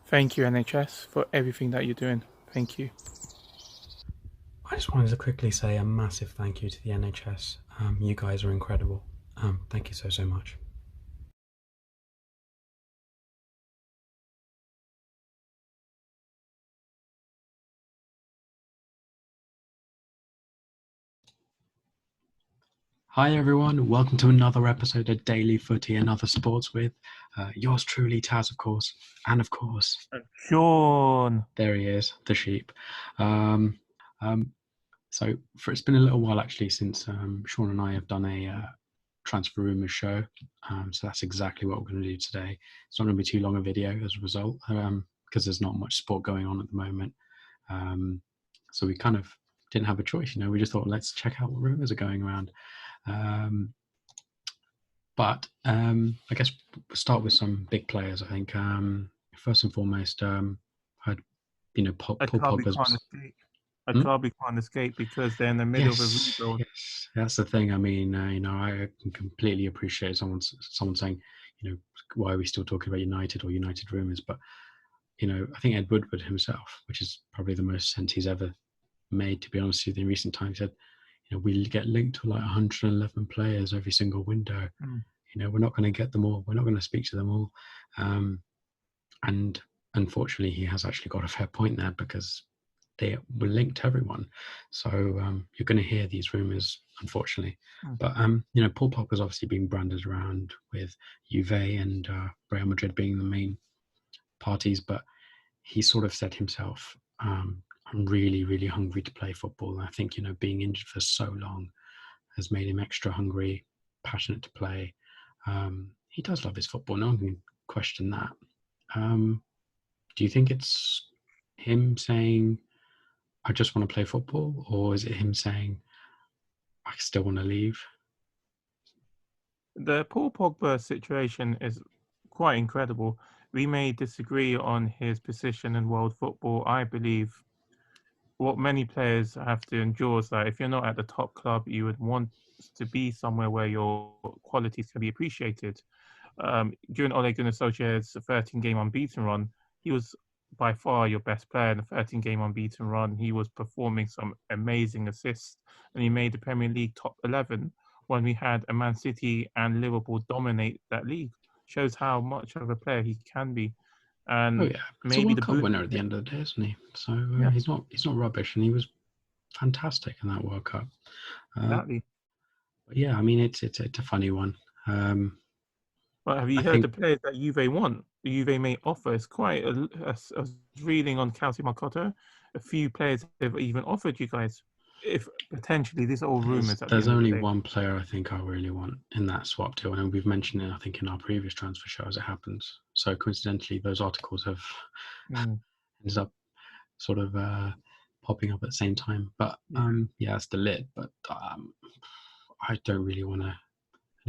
Thank you, NHS, for everything that you're doing. Thank you. I just wanted to quickly say a massive thank you to the NHS. You guys are incredible. Thank you so much. Hi everyone, welcome to another episode of Daily Footy and Other Sports with yours truly, Taz, of course, and of course, Sean. there he is, the sheep. So it's been a little while actually since Sean and I have done a transfer rumours show. So that's exactly what we're going to do today. It's not going to be too long a video as a result, because there's not much sport going on at the moment. So we kind of didn't have a choice, we just thought, let's check out what rumours are going around. But I guess we'll start with some big players. I think first and foremost, heard Paul Pogba's. A club we can't escape because they're in the middle of a rebuild. Yes, that's the thing. I mean, I can completely appreciate someone saying, why are we still talking about United or United rumours? But I think Ed Woodward himself, which is probably the most sense he's ever made, to be honest with you, in recent times, said, we get linked to like 111 players every single window. We're not going to get them all. We're not going to speak to them all. And unfortunately, he has actually got a fair point there, because they were linked to everyone. So you're going to hear these rumours, unfortunately. But, Paul Pogba's obviously been branded around with Juve and Real Madrid being the main parties, but he sort of said himself, I'm really, really hungry to play football. And I think, being injured for so long has made him extra hungry, passionate to play. He does love his football. No one can question that. Do you think it's him saying, I just want to play football, or is it him saying, I still want to leave? The Paul Pogba situation is quite incredible. We may disagree on his position in world football. I believe what many players have to endure is that if you're not at the top club, you would want to be somewhere where your qualities can be appreciated. During Ole Gunnar Solskjaer's 13-game unbeaten run, he was by far your best player in the 13-game unbeaten run. He was performing some amazing assists, and he made the Premier League top 11 when we had a Man City and Liverpool dominate that league. Shows how much of a player he can be. And he's a World Cup winner at the end of the day, isn't he? So he's not rubbish, and he was fantastic in that World Cup. Exactly. But yeah, I mean, it's a funny one. But have you heard the players that Juve want? The Juve may offer. It's quite I was reading on Calcio Mercato. A few players have even offered you guys. If potentially, these are all rumours. There's only one player I think I really want in that swap deal, and we've mentioned it, I think, in our previous transfer show as it happens. So coincidentally, those articles have ended up sort of popping up at the same time. But it's the lid. But I don't really want to.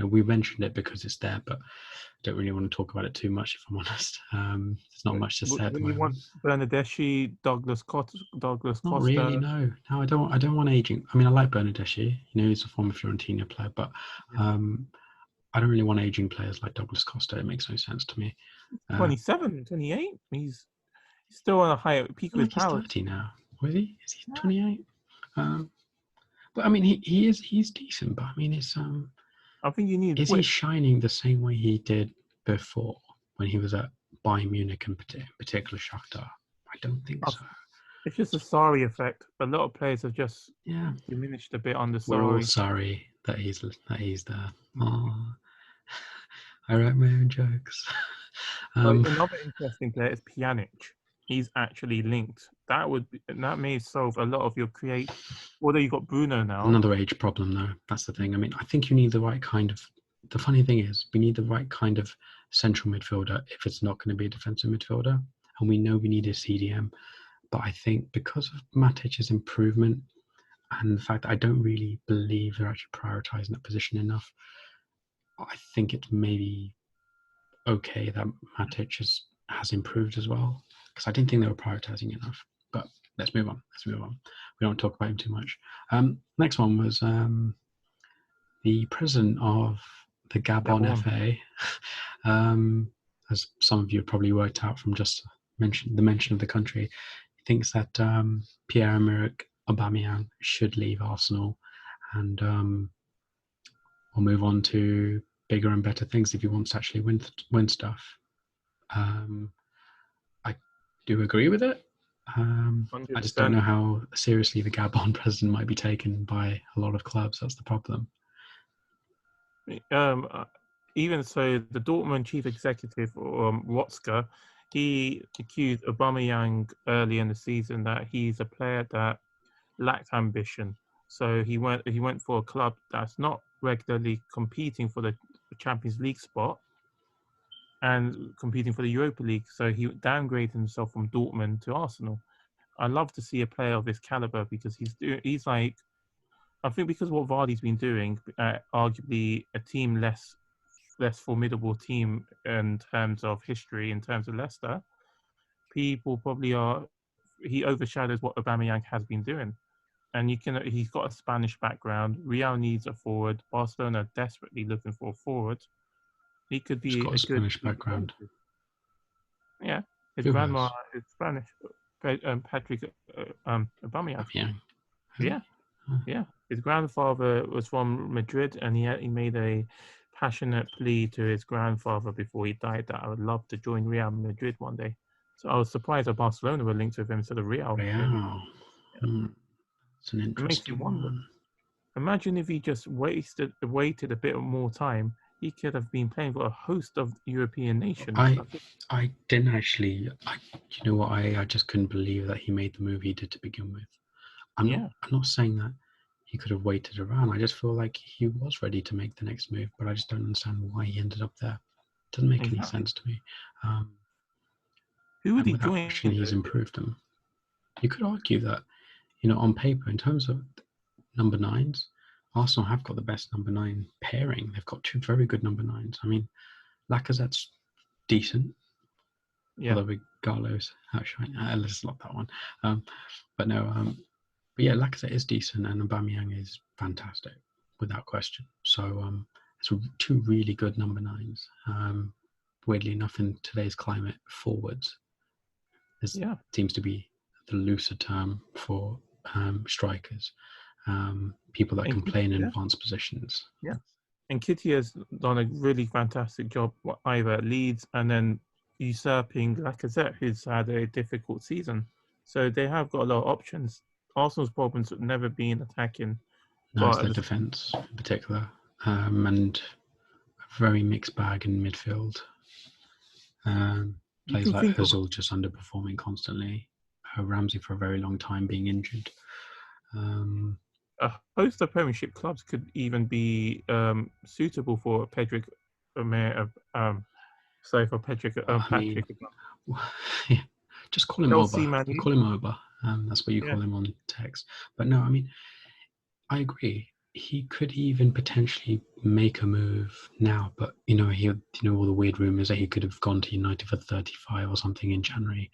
We mentioned it because it's there, but I don't really want to talk about it too much, if I'm honest. There's not much to say at the moment. You want Bernardeschi, Douglas Costa? Not really, no. No, I don't want aging. I mean, I like Bernardeschi. He's a former Fiorentina player, but I don't really want aging players like Douglas Costa. It makes no sense to me. 27, 28? He's still on a high peak of his powers. He's 30 now. Was he? Is he 28? But I mean, he's decent. But I mean, it's I think you need. Is he shining the same way he did before when he was at Bayern Munich and in particular Shakhtar? I don't think so. It's just a Sarri effect. A lot of players have just diminished a bit under Sarri. We're all sorry that he's there. Oh, I write my own jokes. Another interesting player is Pjanic. He's actually linked. That may solve a lot of your create. Although you've got Bruno now. Another age problem, though. That's the thing. I mean, I think you need the right kind of. The funny thing is, we need the right kind of central midfielder if it's not going to be a defensive midfielder, and we know we need a CDM. But I think because of Matic's improvement and the fact that I don't really believe they're actually prioritising that position enough, I think it's maybe okay that Matic has improved as well, because I didn't think they were prioritising enough. But let's move on. We don't talk about him too much. Next one was the president of the Gabon FA. As some of you have probably worked out from just mention of the country. He thinks that Pierre Emerick Aubameyang should leave Arsenal and will move on to bigger and better things if he wants to actually win stuff. I do agree with it. I just don't know how seriously the Gabon president might be taken by a lot of clubs. That's the problem. Even so, the Dortmund chief executive, Watzke, he accused Aubameyang early in the season that he's a player that lacked ambition. So he went for a club that's not regularly competing for the Champions League spot and competing for the Europa League. So he downgraded himself from Dortmund to Arsenal. I love to see a player of his caliber because he's like, I think because of what Vardy's been doing, arguably a team less formidable team in terms of history, in terms of Leicester, people probably he overshadows what Aubameyang has been doing. And he's got a Spanish background. Real needs a forward. Barcelona are desperately looking for a forward. He could be a Spanish background. Yeah, his grandma is Spanish. Patrick Aubameyang. Yeah. His grandfather was from Madrid, and he made a passionate plea to his grandfather before he died that I would love to join Real Madrid one day. So I was surprised that Barcelona were linked with him instead of Real. Wow. It's an interesting. It makes you wonder. Imagine if he just waited a bit more time. He could have been playing for a host of European nations. I didn't actually. You know what? I just couldn't believe that he made the move he did to begin with. I'm not saying that he could have waited around. I just feel like he was ready to make the next move, but I just don't understand why he ended up there. It doesn't make any sense to me. Who would he join? He's improved them. You could argue that, on paper, in terms of number nines, Arsenal have got the best number 9 pairing. They've got 2 very good number 9s. I mean, Lacazette's decent. Yeah. Although Gallo's outshine. Let's not that one. But yeah, Lacazette is decent and Aubameyang is fantastic, without question. So it's 2 really good number 9s. Weirdly enough, in today's climate, forwards seems to be the looser term for strikers. People that can play in advanced positions. Yeah. And Kitty has done a really fantastic job either at Leeds and then usurping Lacazette, who's had a difficult season. So they have got a lot of options. Arsenal's problems have never been attacking. No, it's the defence in particular. And a very mixed bag in midfield. Players like Ozil just underperforming constantly. Ramsey for a very long time being injured. A host of Premiership clubs could even be suitable for Patrick. Just call him Oba. You call him Oba. That's what you call him on text. But no, I mean, I agree. He could even potentially make a move now, but all the weird rumours that he could have gone to United for 35 or something in January.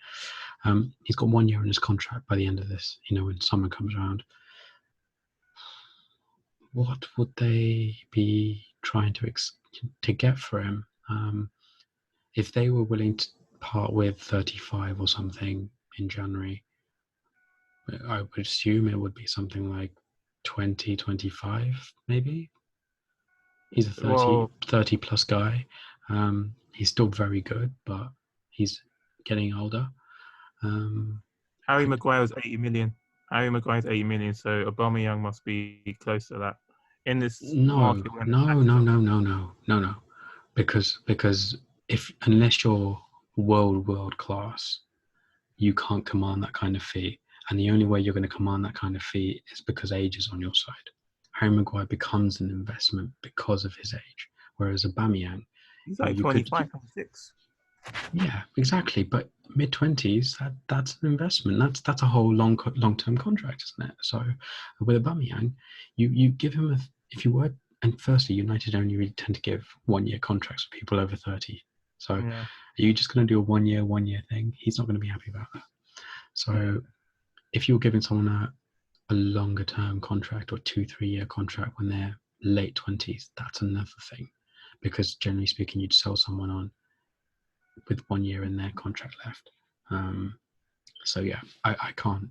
He's got 1 year in his contract by the end of this. When summer comes around, what would they be trying to get for him? If they were willing to part with 35 or something in January, I would assume it would be something like 20, 25, maybe. He's a 30 plus guy. He's still very good, but he's getting older. Harry Maguire's 80 million. Harry Maguire's 80 million, so Aubameyang must be close to that. In this market, no. Because unless you're world class, you can't command that kind of fee. And the only way you're going to command that kind of fee is because age is on your side. Harry Maguire becomes an investment because of his age, whereas Aubameyang, he's like 25, 26. Yeah, exactly. But mid-20s, that's an investment. That's a whole long-term contract, isn't it? So with Aubameyang, you give him and firstly, United only really tend to give 1-year contracts for people over 30. So are you just going to do a one year thing? He's not going to be happy about that. So if you're giving someone a longer term contract or 2-3 year contract when they're late 20s, that's another thing. Because generally speaking, you'd sell someone on with 1 year in their contract left. So yeah, I can't.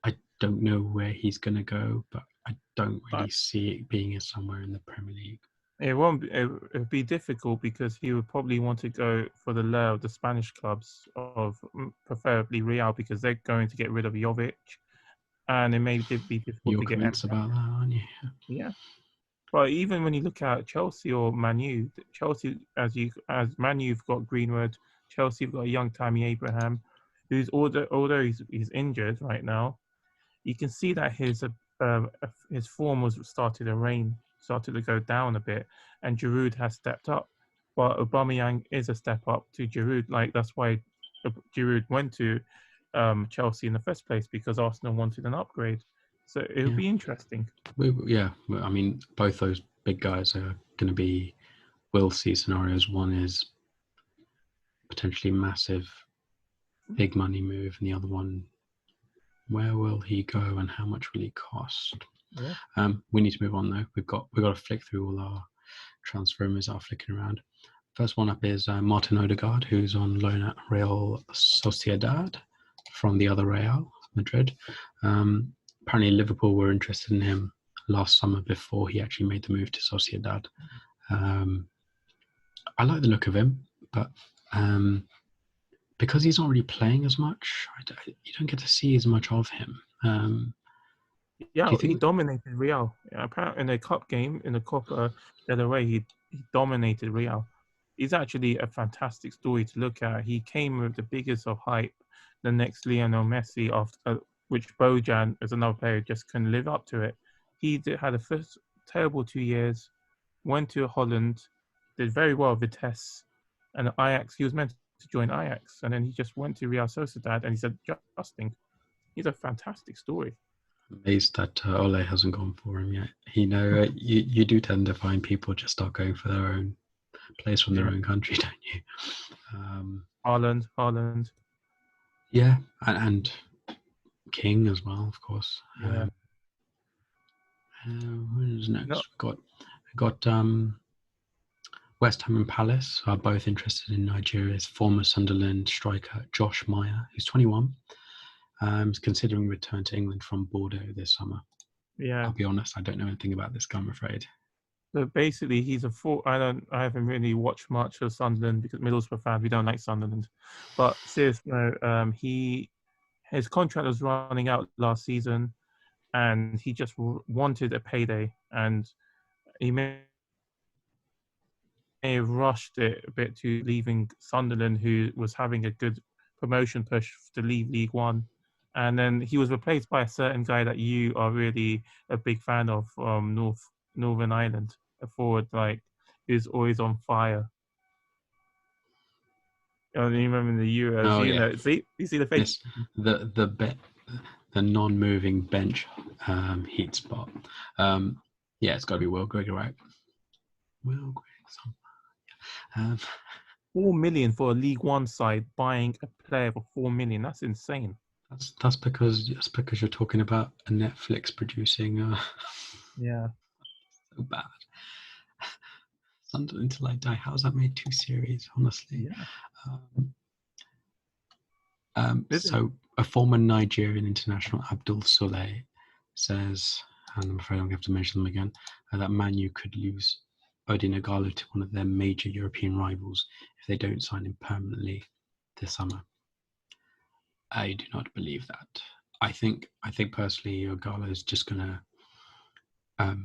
I don't know where he's going to go, but I don't really see it being somewhere in the Premier League. It won't be, it'd be difficult because he would probably want to go for the lure of the Spanish clubs, of preferably Real, because they're going to get rid of Jovic, and it may be difficult You're to get convinced about that, aren't you? Yeah. But even when you look at Chelsea or Man U, Chelsea, as Man U've got Greenwood, Chelsea have got a young Tammy Abraham, who's although he's injured right now, you can see that his form was started to go down a bit, and Giroud has stepped up. But Aubameyang is a step up to Giroud. Like, that's why Giroud went to Chelsea in the first place, because Arsenal wanted an upgrade. So it'll be interesting. I mean, both those big guys are going to be. We'll see scenarios. One is potentially massive, big money move, and the other one, where will he go and how much will he cost? Yeah. We need to move on though. We've got to flick through all our transfer rumors that are flicking around. First one up is Martin Odegaard, who's on loan at Real Sociedad from the other Real Madrid. Apparently Liverpool were interested in him last summer before he actually made the move to Sociedad. I like the look of him, but because he's not really playing as much, you don't get to see as much of him. He dominated Real. Apparently, in a cup game, in the Copa del Rey, he dominated Real. He's actually a fantastic story to look at. He came with the biggest of hype, the next Lionel Messi, after which Bojan, as another player, just couldn't live up to it. He had a first terrible 2 years, went to Holland, did very well at Vitesse, and Ajax. He was meant to join Ajax, and then he just went to Real Sociedad, and he's adjusting. He's a fantastic story. Amazed that Ole hasn't gone for him yet. You do tend to find people just start going for their own players from their own country, don't you? Haaland. Yeah, and King as well, of course. Yeah. Who's next? We got West Ham and Palace are both interested in Nigeria's former Sunderland striker Josh Meyer, who's 21. Is considering return to England from Bordeaux this summer. Yeah. I'll be honest, I don't know anything about this guy, I'm afraid. So basically, he's I haven't really watched much of Sunderland because Middlesbrough fan, we don't like Sunderland. But seriously, his contract was running out last season, and he just wanted a payday, and he may have rushed it a bit to leaving Sunderland, who was having a good promotion push to leave League One. And then he was replaced by a certain guy that you are really a big fan of from Northern Ireland, a forward who's always on fire. You remember in the Euros? See, you see the face. The non-moving bench heat spot. It's got to be Will Grigg, right? Will Grigg. 4 million for a League One side buying a player for 4 million. That's insane. That's because you're talking about a Netflix producing. Yeah. So bad. Sunderland Till I Die. How's that made 2 series? Honestly. Yeah. So a former Nigerian international, Abdul Soleh, says, and I'm afraid I'm going to have to mention them again, that Man U could lose Odegaard to one of their major European rivals if they don't sign him permanently this summer. I do not believe that. I think personally, Odegaard is just going to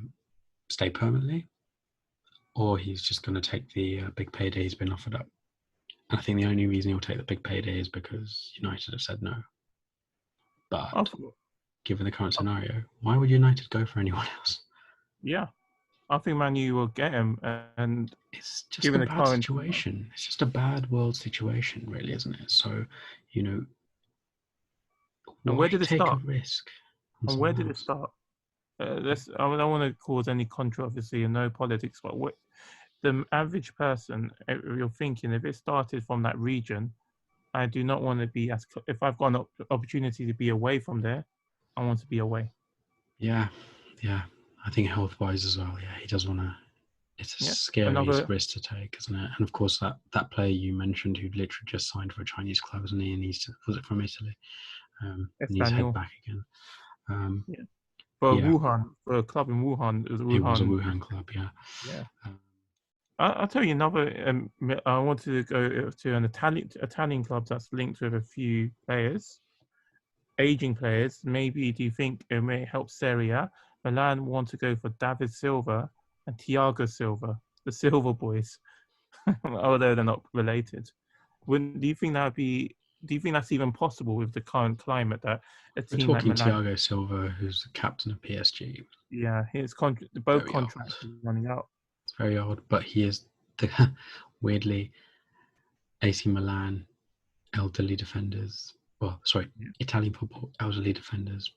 stay permanently, or he's just going to take the big payday he's been offered up. And I think the only reason he'll take the big payday is because United have said no. But given the current scenario, why would United go for anyone else? Yeah, I think Man U will get him, and it's just a bad situation. It's just a bad world situation, really, isn't it? So, and where did it start? A risk and where did it start? I don't want to cause any controversy and no politics, but the average person, you're thinking, if it started from that region, I do not want to be if I've got an opportunity to be away from there, I want to be away. Yeah. I think health-wise as well. Yeah, he does want to. it's a scary another risk to take, isn't it? And of course, that player you mentioned who literally just signed for a Chinese club, wasn't he? And was it from Italy? And he's head back again. For Wuhan, for a club in Wuhan, it was a Wuhan club, yeah. Yeah. I'll tell you another. I wanted to go to an Italian club that's linked with a few players, aging players. Maybe do you think it may help Serie A? Milan want to go for David Silva and Thiago Silva, the Silva boys, although they're not related. Do you think that'd be? Do you think that's even possible with the current climate that a team like Milan? We're talking Thiago Silva, who's the captain of PSG. Yeah, both contracts are running out. It's very odd, but he is the weirdly AC Milan elderly defenders. Italian football elderly defenders.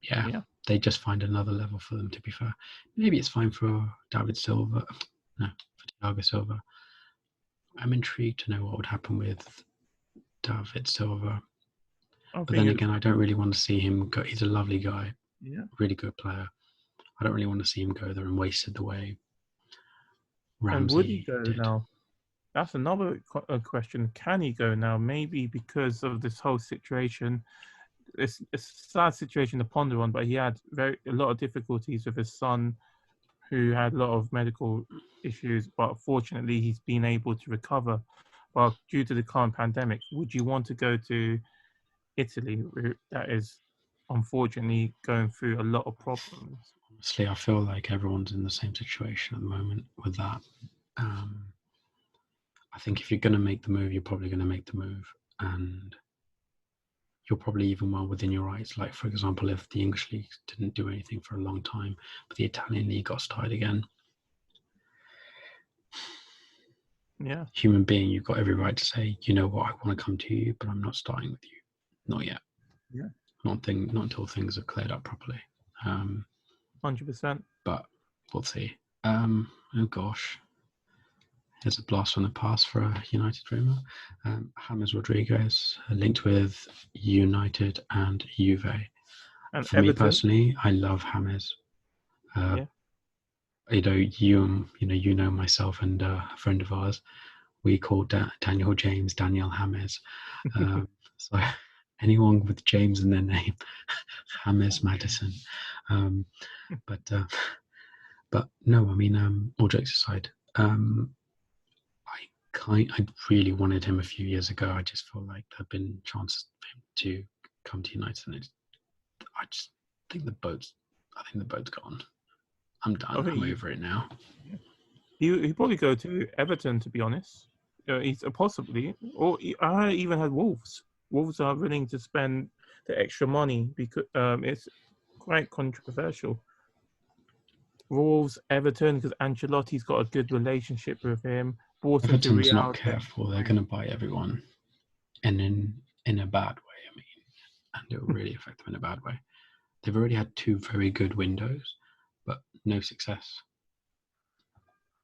Yeah, they just find another level for them. To be fair, maybe it's fine for David Silva. No, for Thiago Silva. I'm intrigued to know what would happen with David Silva. But then again, I don't really want to see him go. He's a lovely guy, really good player. I don't really want to see him go there and wasted the way Ramsey and would he go did. now? That's another question. Can he go now? Maybe because of this whole situation. It's a sad situation to ponder on, but he had a lot of difficulties with his son, who had a lot of medical issues. But fortunately, he's been able to recover. But due to the current pandemic, would you want to go to Italy? That is unfortunately going through a lot of problems. Honestly, I feel like everyone's in the same situation at the moment with that. I think if you're going to make the move, you're probably going to make the move, and you're probably even well within your rights. Like, for example, if the English league didn't do anything for a long time, but the Italian league got started again. Yeah. Human being, you've got every right to say, you know what, I want to come to you, but I'm not starting with you. Not yet. Yeah. Not until things are cleared up properly. 100%. But we'll see. Oh gosh. Here's a blast from the past for a United rumour. James Rodriguez linked with United and Juve. And for Everton. Me personally, I love James. You know myself and a friend of ours. We call Daniel James Daniel James. So anyone with James in their name, James Madison. But no, I mean, all jokes aside, I really wanted him a few years ago. I just feel like there have been chances for him to come to United, and I just think the boat's gone. I'm done. I'm over it now. He'd probably go to Everton, to be honest. He's possibly, or I even had Wolves. Wolves are willing to spend the extra money because it's quite controversial. Wolves, Everton, because Ancelotti's got a good relationship with him. Everton's not careful. They're going to buy everyone, and in a bad way. I mean, and it will really affect them in a bad way. They've already had 2 very good windows, but no success.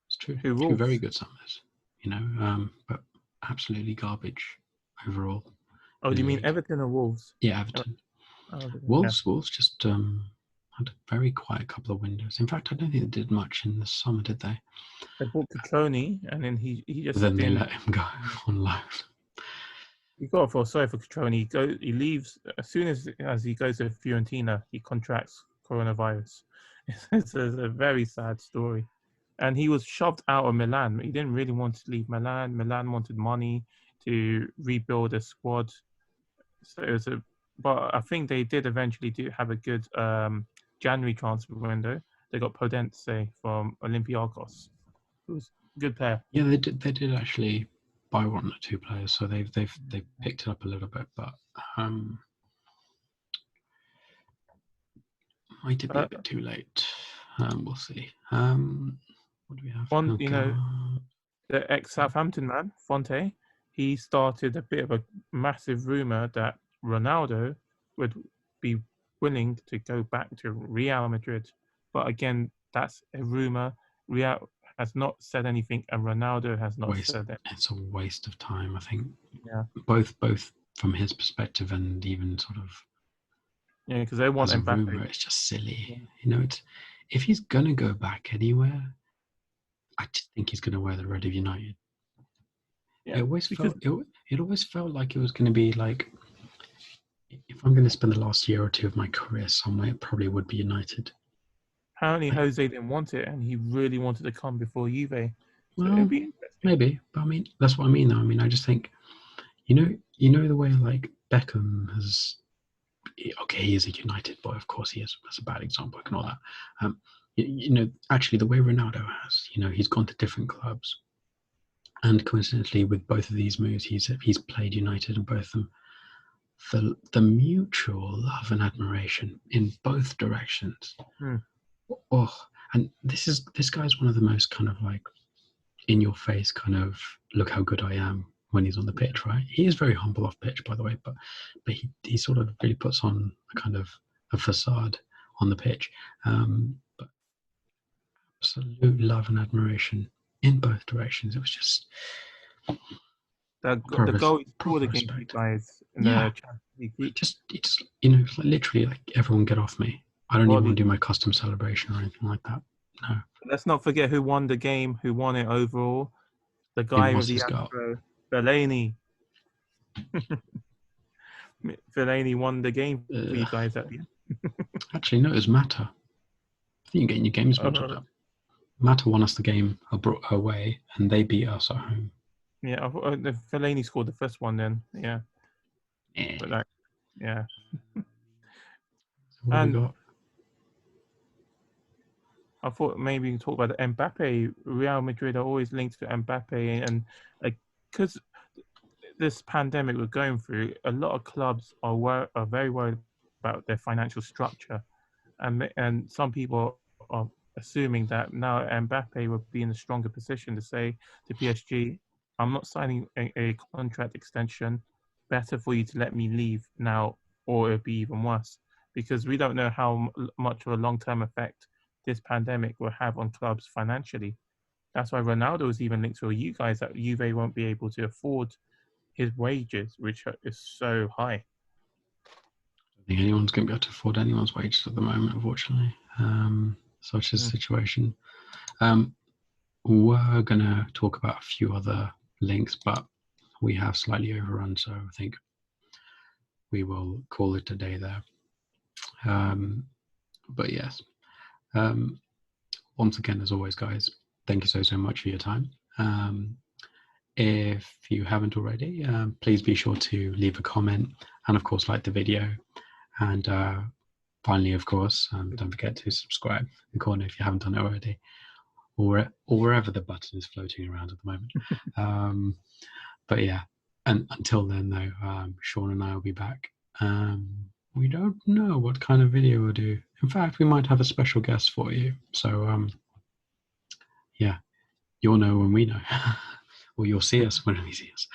It's true. 2 very good summers, but absolutely garbage overall. Oh, do you mean Everton or Wolves? Yeah, Everton. Wolves just had a very quiet couple of windows. In fact, I don't think they did much in the summer, did they? They bought Cutrone, and then he just then they let him go on loan. You got to feel sorry for Cutrone. He leaves as soon as he goes to Fiorentina. He contracts coronavirus. It's a very sad story, and he was shoved out of Milan. He didn't really want to leave Milan. Milan wanted money to rebuild a squad, so it was But I think they did eventually have a good January transfer window. They got Podence from Olympiacos, who's a good player. Yeah, they did actually buy 1 or 2 players, so they've picked it up a little bit, but might be a bit too late. We'll see. What do we have? The ex-Southampton man, Fonte, he started a bit of a massive rumour that Ronaldo would be willing to go back to Real Madrid. But again, that's a rumour. Real has not said anything, and Ronaldo has not said it. It's a waste of time, I think. Yeah. Both from his perspective and even sort of. Yeah, because they want as a Mbappe. rumor, it's just silly. Yeah. if he's gonna go back anywhere, I just think he's gonna wear the red of United. Yeah, It always felt like it was gonna be like, if I'm gonna spend the last year or two of my career somewhere, it probably would be United. apparently Jose didn't want it, and he really wanted to come before Juve. So Well, it'd be interesting. maybe, but I mean, that's what I mean, though. I mean, I just think, you know the way like Beckham has. Okay, he is a United boy, of course he is. That's a bad example. Ignore that. Actually, the way Ronaldo has, he's gone to different clubs, and coincidentally, with both of these moves, he's played United in both of them. The mutual love and admiration in both directions. Oh, and this guy's one of the most kind of like in your face kind of look how good I am when he's on the pitch, right? He is very humble off pitch, by the way, but he sort of really puts on a kind of a facade on the pitch. But absolute love and admiration in both directions. It was just The goal he scored against you guys in the Champions League. He just like literally like, everyone get off me. I don't even want to do my custom celebration or anything like that. No. Let's not forget who won the game, who won it overall. The guy with the afro, Fellaini. Fellaini won the game for you guys at the end. Actually, no, it was Mata. I think you're getting your games mixed up. Mata won us the game away, and they beat us at home. Yeah, Fellaini scored the first one then. Yeah. But yeah. What have we got? I thought maybe you can talk about the Mbappe. Real Madrid are always linked to Mbappe, and because this pandemic we're going through, a lot of clubs are very worried about their financial structure, and some people are assuming that now Mbappe will be in a stronger position to say to PSG, "I'm not signing a contract extension. Better for you to let me leave now, or it'll be even worse," because we don't know how much of a long-term effect this pandemic will have on clubs financially. That's why Ronaldo is even linked to you guys, that Juve won't be able to afford his wages, which is so high. I don't think anyone's going to be able to afford anyone's wages at the moment, unfortunately. Such is the situation. We're going to talk about a few other links, but we have slightly overrun, so I think we will call it a day there. But yes. Once again, as always, guys, thank you so much for your time. If you haven't already, please be sure to leave a comment and, of course, like the video. And finally, of course, don't forget to subscribe in the corner if you haven't done it already, or wherever the button is floating around at the moment. But yeah, and until then, though, Sean and I will be back. We don't know what kind of video we'll do. In fact, we might have a special guest for you. So, yeah, you'll know when we know. Or you'll see us when we see us.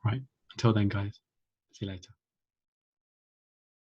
Right. Until then, guys. See you later.